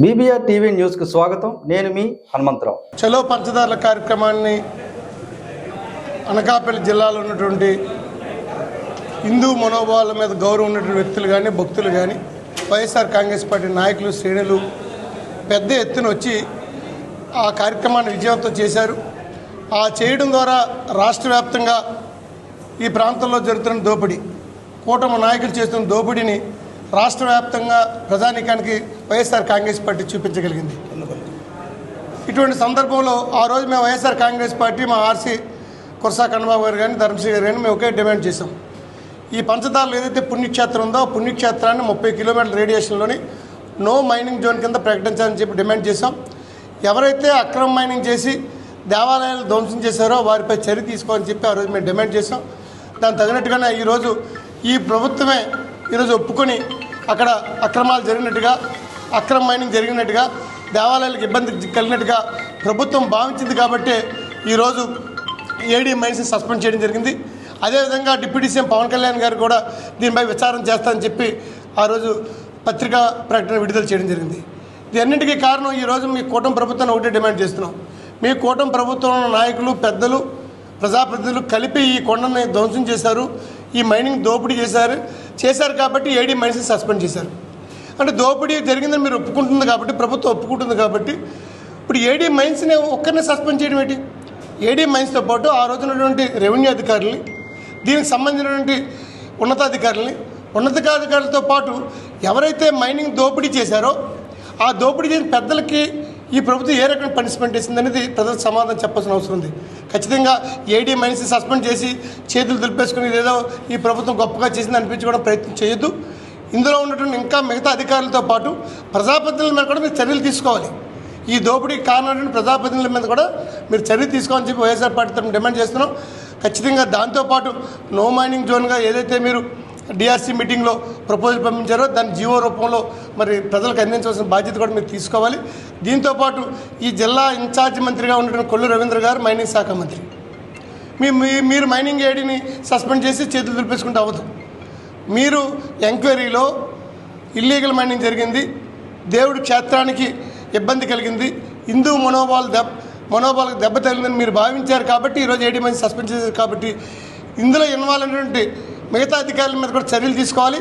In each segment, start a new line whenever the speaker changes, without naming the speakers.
BBR TV న్యూస్కు స్వాగతం. నేను మీ హనుమంతరావు.
చలో పంచదారుల కార్యక్రమాన్ని అనకాపల్లి జిల్లాలో ఉన్నటువంటి హిందూ మనోభావాల మీద గౌరవం ఉన్నటువంటి వ్యక్తులు కానీ భక్తులు కానీ వైఎస్ఆర్ కాంగ్రెస్ పార్టీ నాయకులు శ్రేణులు పెద్ద ఎత్తున వచ్చి ఆ కార్యక్రమాన్ని విజయవంతం చేశారు. ఆ చేయడం ద్వారా రాష్ట్ర వ్యాప్తంగా ఈ ప్రాంతంలో జరుగుతున్న దోపిడీ, కూటమి నాయకులు చేస్తున్న దోపిడీని రాష్ట్ర వ్యాప్తంగా ప్రజానీకానికి వైఎస్ఆర్ కాంగ్రెస్ పార్టీ చూపించగలిగింది. ఇటువంటి సందర్భంలో ఆ రోజు మేము వైఎస్ఆర్ కాంగ్రెస్ పార్టీ మా ఆర్సీ కుర్సా కన్నబాబు గారు కానీ ధర్మశ్రీ గారు కానీ మేము ఒకే డిమాండ్ చేసాం. ఈ పంచదారులు ఏదైతే పుణ్యక్షేత్రం ఉందో ఆ పుణ్యక్షేత్రాన్ని 30 కిలోమీటర్ల రేడియేషన్లోని నో మైనింగ్ జోన్ కింద ప్రకటించాలని చెప్పి డిమాండ్ చేసాం. ఎవరైతే అక్రమ మైనింగ్ చేసి దేవాలయాలు ధ్వంసం చేశారో వారిపై చర్య తీసుకోవాలని చెప్పి ఆ రోజు మేము డిమాండ్ చేసాం. దానికి తగినట్టుగానే ఈరోజు ఈ ప్రభుత్వమే ఈరోజు ఒప్పుకొని అక్కడ అక్రమాలు జరిగినట్టుగా, అక్రమ మైనింగ్ జరిగినట్టుగా, దేవాలయాలకు ఇబ్బంది కలిగినట్టుగా ప్రభుత్వం భావించింది కాబట్టి ఈరోజు ఏడీ మైన్స్ని సస్పెండ్ చేయడం జరిగింది. అదేవిధంగా డిప్యూటీ సీఎం పవన్ కళ్యాణ్ గారు కూడా దీనిపై విచారణ చేస్తారని చెప్పి ఆ రోజు పత్రికా ప్రకటన విడుదల చేయడం జరిగింది. దీన్నింటికీ కారణం ఈరోజు మీ కూటమి ప్రభుత్వాన్ని ఒకటే డిమాండ్ చేస్తున్నాం. మీ కూటమి ప్రభుత్వంలో నాయకులు, పెద్దలు, ప్రజాప్రతినిధులు కలిపి ఈ కొండని ధ్వంసం చేశారు, ఈ మైనింగ్ దోపిడీ చేశారు కాబట్టి ఏడీ మైన్స్ని సస్పెండ్ చేశారు. అంటే దోపిడీ జరిగిందని మీరు ఒప్పుకుంటుంది కాబట్టి, ప్రభుత్వం ఒప్పుకుంటుంది కాబట్టి ఇప్పుడు ఏడీ మైన్స్ని ఒక్కరిని సస్పెండ్ చేయడం ఏంటి? ఏడీ మైన్స్తో పాటు ఆ రోజునటువంటి రెవెన్యూ అధికారులని, దీనికి సంబంధించినటువంటి ఉన్నతాధికారులతో పాటు ఎవరైతే మైనింగ్ దోపిడీ చేశారో ఆ దోపిడీ చేసిన పెద్దలకి ఈ ప్రభుత్వం ఏ రకమైన పనిష్మెంట్ ఇస్తుంది అనేది ప్రజలకు సమాధానం చెప్పాల్సిన అవసరం ఉంది. ఖచ్చితంగా ఏడీ మైన్స్ సస్పెండ్ చేసి చేతులు దులిపేసుకుని ఏదో ఈ ప్రభుత్వం గొప్పగా చేసింది అనిపించుకోవడం ప్రయత్నం చేయొద్దు. ఇందులో ఉన్నటువంటి ఇంకా మిగతా అధికారులతో పాటు ప్రజాప్రతినిధుల మీద కూడా మీరు చర్యలు తీసుకోవాలి. ఈ దోపిడీకి కారణమైనటువంటి ప్రజాప్రతినిధుల మీద కూడా మీరు చర్య తీసుకోవాలని చెప్పి వైఎస్ఆర్ పార్టీ తరఫున డిమాండ్ చేస్తున్నాం. ఖచ్చితంగా దాంతోపాటు నో మైనింగ్ జోన్గా ఏదైతే మీరు డిఆర్సీ మీటింగ్లో ప్రపోజల్ పంపించారో దాని జీవో రూపంలో మరి ప్రజలకు అందించవలసిన బాధ్యత కూడా మీరు తీసుకోవాలి. దీంతోపాటు ఈ జిల్లా ఇన్ఛార్జ్ మంత్రిగా ఉన్నటువంటి కొల్లు రవీంద్ర గారు మైనింగ్ శాఖ మంత్రి, మీరు మైనింగ్ ఏడీని సస్పెండ్ చేసి చేతులు దులిపేసుకుంటే అవ్వదు. మీరు ఎంక్వైరీలో ఇల్లీగల్ మైనింగ్ జరిగింది, దేవుడి క్షేత్రానికి ఇబ్బంది కలిగింది, హిందూ మనోభావాలకు దెబ్బ తగిలిందని మీరు భావించారు కాబట్టి ఈరోజు ఏడీ మైన్స్ సస్పెండ్ చేశారు. కాబట్టి ఇందులో ఇన్వాల్వ్ అయినటువంటి మిగతా అధికారుల మీద కూడా చర్యలు తీసుకోవాలి.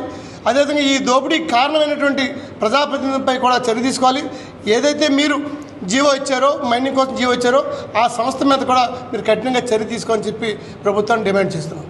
అదేవిధంగా ఈ దోపిడీకి కారణమైనటువంటి ప్రజాప్రతినిధులపై కూడా చర్య తీసుకోవాలి. ఏదైతే మీరు జీవో ఇచ్చారో, మైనింగ్ కోసం జీవో ఇచ్చారో ఆ సంస్థ మీద కూడా మీరు కఠినంగా చర్య తీసుకోవాలని చెప్పి ప్రభుత్వాన్ని డిమాండ్ చేస్తున్నాం.